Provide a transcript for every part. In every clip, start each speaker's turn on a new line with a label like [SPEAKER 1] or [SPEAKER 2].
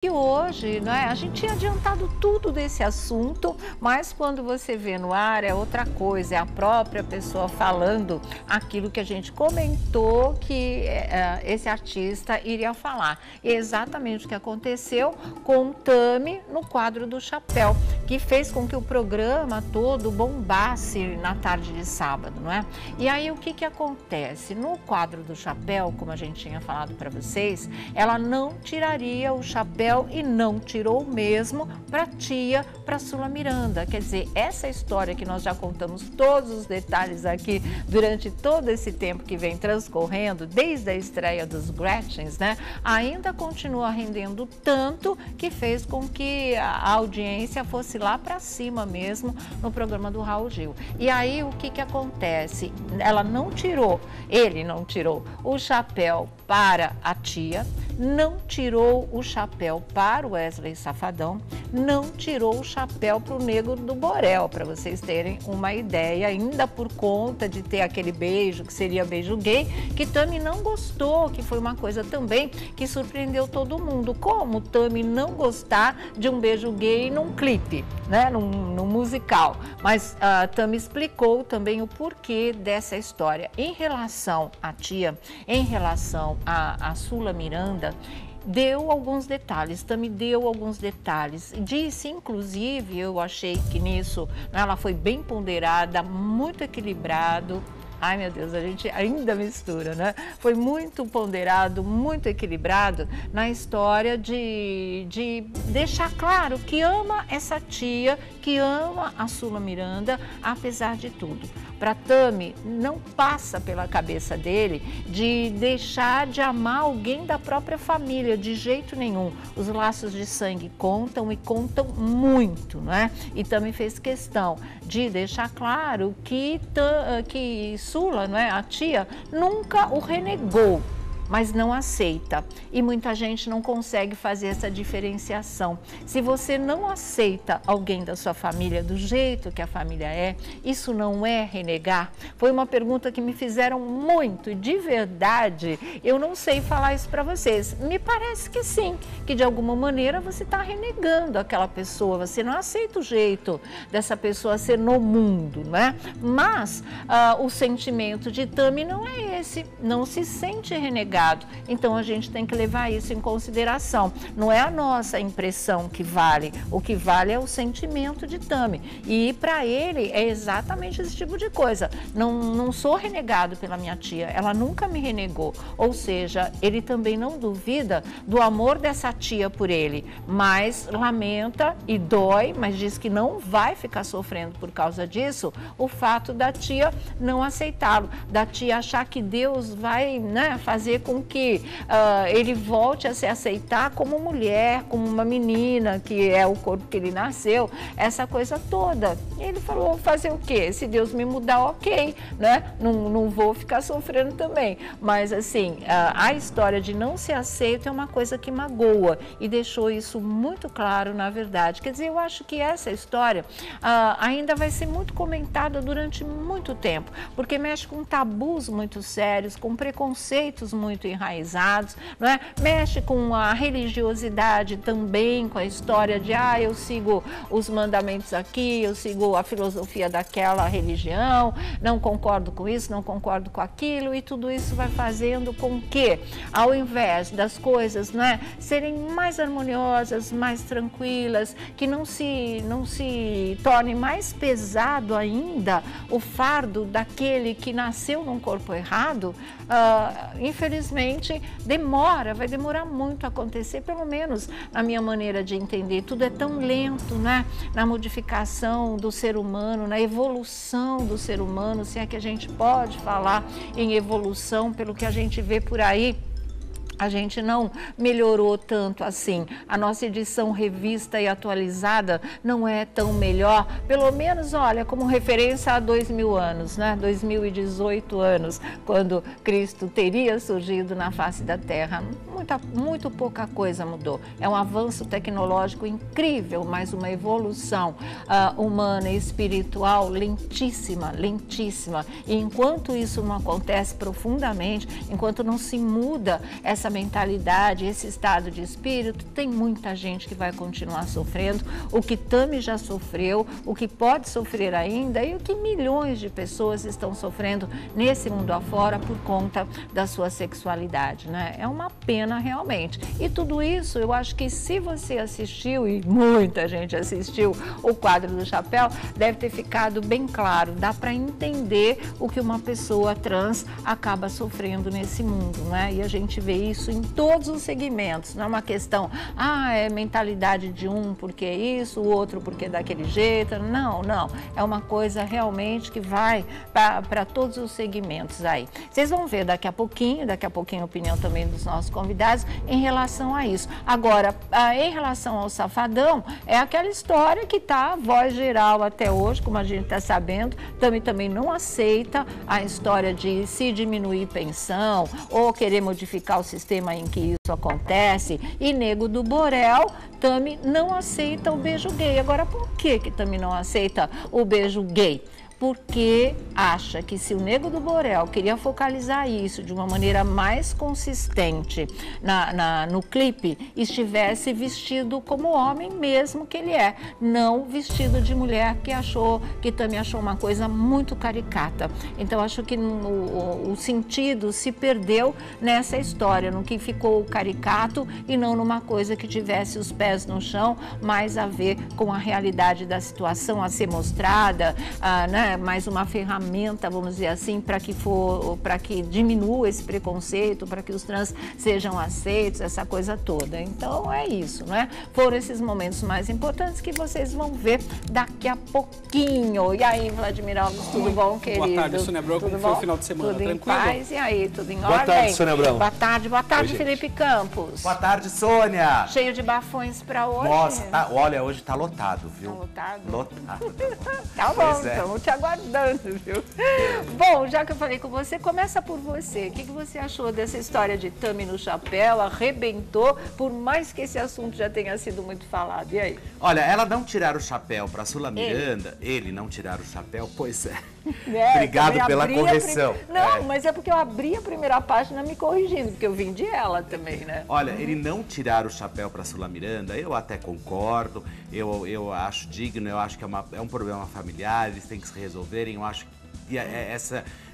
[SPEAKER 1] E hoje, né, a gente tinha adiantado tudo desse assunto, mas quando você vê no ar é outra coisa, é a própria pessoa falando aquilo que a gente comentou que esse artista iria falar. E é exatamente o que aconteceu com o Tami no quadro do Chapéu, que fez com que o programa todo bombasse na tarde de sábado, não é? E aí o que acontece? No quadro do Chapéu, como a gente tinha falado para vocês, ela não tiraria o chapéu e não tirou mesmo para a tia, para Sula Miranda. Quer dizer, essa história que nós já contamos todos os detalhes aqui durante todo esse tempo que vem transcorrendo, desde a estreia dos Gretchens, né? Ainda continua rendendo tanto que fez com que a audiência fosse lá para cima mesmo no programa do Raul Gil. E aí o que acontece? Ela não tirou, ele não tirou o chapéu para a tia, não tirou o chapéu para o Wesley Safadão, não tirou o chapéu para o Nego do Borel, para vocês terem uma ideia, ainda por conta de ter aquele beijo, que seria beijo gay, que Tami não gostou, que foi uma coisa também que surpreendeu todo mundo. Como Tami não gostar de um beijo gay num clipe, né, num musical? Mas a Tami explicou também o porquê dessa história. Em relação à tia, em relação a Sula Miranda, deu alguns detalhes, Tami deu alguns detalhes, disse inclusive, eu achei que nisso ela foi bem ponderada, muito equilibrado. Ai, meu Deus, a gente ainda mistura, né? Foi muito ponderado, muito equilibrado na história de deixar claro que ama essa tia, que ama a Sula Miranda, apesar de tudo. Para Tami, não passa pela cabeça dele de deixar de amar alguém da própria família, de jeito nenhum. Os laços de sangue contam e contam muito, né? E Tami fez questão de deixar claro que Sula, não é, a tia, nunca o renegou, mas não aceita. E muita gente não consegue fazer essa diferenciação. Se você não aceita alguém da sua família do jeito que a família é, isso não é renegar? Foi uma pergunta que me fizeram muito e de verdade eu não sei falar isso para vocês. Me parece que sim, que de alguma maneira você está renegando aquela pessoa, você não aceita o jeito dessa pessoa ser no mundo, né? Mas o sentimento de Tami não é esse, não se sente renegado. Então a gente tem que levar isso em consideração. Não é a nossa impressão que vale, o que vale é o sentimento de Tami. E para ele é exatamente esse tipo de coisa. Não sou renegado pela minha tia, ela nunca me renegou. Ou seja, ele também não duvida do amor dessa tia por ele, mas lamenta e dói, mas diz que não vai ficar sofrendo por causa disso, o fato da tia não aceitá-lo, da tia achar que Deus vai, né, fazer com que ele volte a se aceitar como mulher, como uma menina, que é o corpo que ele nasceu, essa coisa toda. E ele falou, fazer o quê? Se Deus me mudar, ok, né? Não vou ficar sofrendo também. Mas assim, a história de não ser aceito é uma coisa que magoa e deixou isso muito claro, na verdade. Quer dizer, eu acho que essa história ainda vai ser muito comentada durante muito tempo, porque mexe com tabus muito sérios, com preconceitos muito enraizados, não é? Mexe com a religiosidade também, com a história de eu sigo os mandamentos aqui, eu sigo a filosofia daquela religião, não concordo com isso, não concordo com aquilo, e tudo isso vai fazendo com que, ao invés das coisas, não é, serem mais harmoniosas, mais tranquilas, que não se torne mais pesado ainda o fardo daquele que nasceu num corpo errado, infelizmente vai demorar muito a acontecer, pelo menos na minha maneira de entender. Tudo é tão lento, né? Na modificação do ser humano, na evolução do ser humano, se é que a gente pode falar em evolução, pelo que a gente vê por aí. A gente não melhorou tanto assim. A nossa edição revista e atualizada não é tão melhor, pelo menos, olha, como referência a 2000 anos, né? 2018 anos, quando Cristo teria surgido na face da Terra. muito pouca coisa mudou. É um avanço tecnológico incrível, mas uma evolução humana e espiritual lentíssima, lentíssima. E enquanto isso não acontece profundamente, enquanto não se muda essa mentalidade, esse estado de espírito, tem muita gente que vai continuar sofrendo, o que Tami já sofreu, o que pode sofrer ainda e o que milhões de pessoas estão sofrendo nesse mundo afora por conta da sua sexualidade, né? É uma pena realmente. E tudo isso, eu acho que se você assistiu, e muita gente assistiu o quadro do chapéu, deve ter ficado bem claro, dá para entender o que uma pessoa trans acaba sofrendo nesse mundo, né? E a gente vê isso em todos os segmentos, não é uma questão, é mentalidade de um porque é isso, o outro porque é daquele jeito, não, é uma coisa realmente que vai para todos os segmentos aí. Vocês vão ver daqui a pouquinho a opinião também dos nossos convidados em relação a isso. Agora, em relação ao Safadão, é aquela história que está a voz geral até hoje, como a gente está sabendo, também não aceita a história de se diminuir pensão ou querer modificar o sistema em que isso acontece. E Nego do Borel, Tami não aceita o beijo gay. Agora, por que Tami não aceita o beijo gay? Porque acha que se o Nego do Borel queria focalizar isso de uma maneira mais consistente no clipe, estivesse vestido como homem mesmo que ele é, não vestido de mulher, que Tami achou uma coisa muito caricata. Então, acho que o sentido se perdeu nessa história, no que ficou caricato e não numa coisa que tivesse os pés no chão, mais a ver com a realidade da situação a ser mostrada, né? Mais uma ferramenta, vamos dizer assim, para que diminua esse preconceito, para que os trans sejam aceitos, essa coisa toda. Então é isso, né? Foram esses momentos mais importantes que vocês vão ver daqui a pouquinho. E aí, Vladimir Alves, tudo bom, querido?
[SPEAKER 2] Boa tarde, Sônia Abrão, como foi o final de semana?
[SPEAKER 1] Tudo
[SPEAKER 2] Tranquilo?
[SPEAKER 1] Em paz? E aí, tudo em ordem?
[SPEAKER 3] Boa tarde, Sônia Abrão.
[SPEAKER 1] Boa tarde, Felipe Campos.
[SPEAKER 3] Boa tarde, Sônia.
[SPEAKER 1] Cheio de bafões para hoje?
[SPEAKER 3] Nossa, olha, hoje tá lotado, viu?
[SPEAKER 1] Tá lotado?
[SPEAKER 3] Lotado.
[SPEAKER 1] Tá bom, estamos te aguardando, viu? Bom, já que eu falei com você, começa por você. O que você achou dessa história de Tami no chapéu? Arrebentou, por mais que esse assunto já tenha sido muito falado. E aí?
[SPEAKER 3] Olha, ela não tirar o chapéu pra Sula Miranda, ele não tirar o chapéu, pois é. Obrigado pela correção.
[SPEAKER 1] Não, mas é porque eu abri a primeira página me corrigindo, porque eu vim de ela também, né?
[SPEAKER 3] Olha, ele não tirar o chapéu pra Sula Miranda, eu até concordo, eu acho digno, eu acho que é um problema familiar, eles têm que se resolverem, eu acho que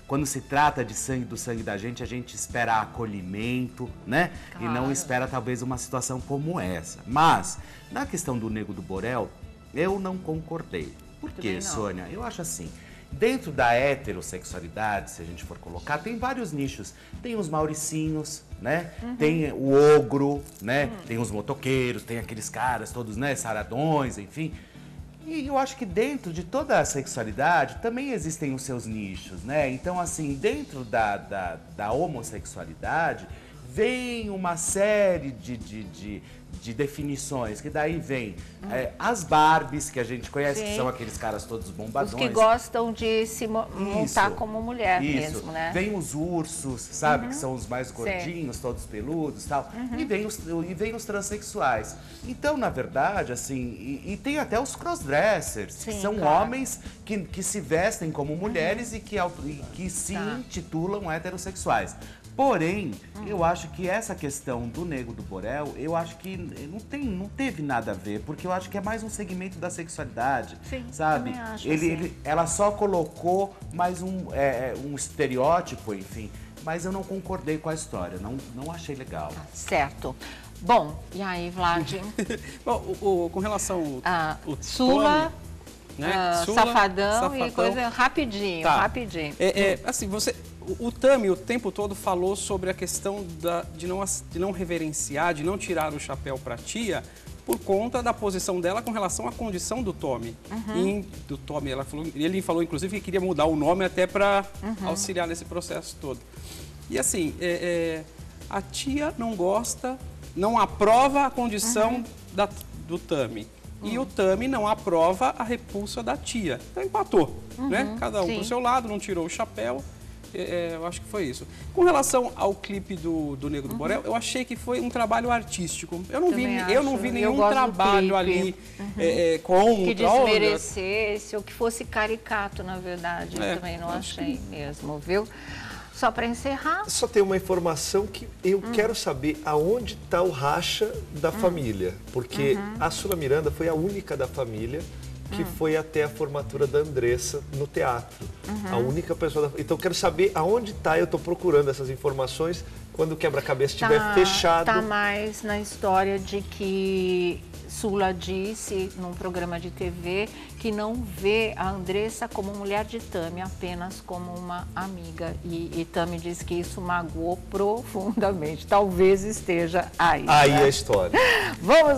[SPEAKER 3] quando se trata de do sangue da gente, a gente espera acolhimento, né? Claro. E não espera talvez uma situação como essa. Mas, na questão do Nego do Borel, eu não concordei. Por quê, Sônia? Eu acho assim, dentro da heterossexualidade, se a gente for colocar, tem vários nichos. Tem os mauricinhos, né? Tem o ogro, né? Tem os motoqueiros, tem aqueles caras todos, né? Saradões, enfim. E eu acho que dentro de toda a sexualidade também existem os seus nichos, né? Então, assim, dentro da homossexualidade vem uma série de definições, que daí vem as Barbies, que a gente conhece, que são aqueles caras todos bombadões.
[SPEAKER 1] Os que gostam de se montar como mulher mesmo, né?
[SPEAKER 3] Vem os ursos, sabe, que são os mais gordinhos, todos peludos e tal. E vem os transexuais. Então, na verdade, assim, e tem até os crossdressers, que são homens que se vestem como mulheres e que se intitulam heterossexuais. Porém, eu acho que essa questão do Nego do Borel, eu acho que não teve nada a ver, porque eu acho que é mais um segmento da sexualidade, sabe?
[SPEAKER 1] Acho
[SPEAKER 3] ela só colocou mais um estereótipo, enfim, mas eu não concordei com a história, não achei legal.
[SPEAKER 1] Certo. Bom, e aí, Vlad?
[SPEAKER 2] Bom, com relação ao
[SPEAKER 1] Sula,
[SPEAKER 2] né?
[SPEAKER 1] Safadão e coisa rapidinho.
[SPEAKER 2] Assim, o Tami o tempo todo falou sobre a questão de não reverenciar, de não tirar o chapéu para a tia, por conta da posição dela com relação à condição do Tommy. Ele falou, inclusive, que queria mudar o nome até para auxiliar nesse processo todo. E assim, a tia não gosta, não aprova a condição do Tami. E o Tami não aprova a repulsa da tia. Então empatou, né? Cada um pro seu lado, não tirou o chapéu. Eu acho que foi isso. Com relação ao clipe do Nego do Borel, eu achei que foi um trabalho artístico. Eu não vi nenhum trabalho ali contra.
[SPEAKER 1] Que desmerecesse ou que fosse caricato, na verdade. Eu também não achei mesmo, viu? Só para encerrar.
[SPEAKER 4] Só tem uma informação que eu quero saber aonde está o racha da família. Porque a Sula Miranda foi a única da família que foi até a formatura da Andressa no teatro. A única pessoa da... Então eu quero saber aonde está, eu estou procurando essas informações, quando o quebra-cabeça estiver fechado.
[SPEAKER 1] Está mais na história de que Sula disse num programa de TV que não vê a Andressa como mulher de Tami, apenas como uma amiga. E Tami disse que isso magoou profundamente. Talvez esteja aí.
[SPEAKER 4] Aí a história.
[SPEAKER 1] Vamos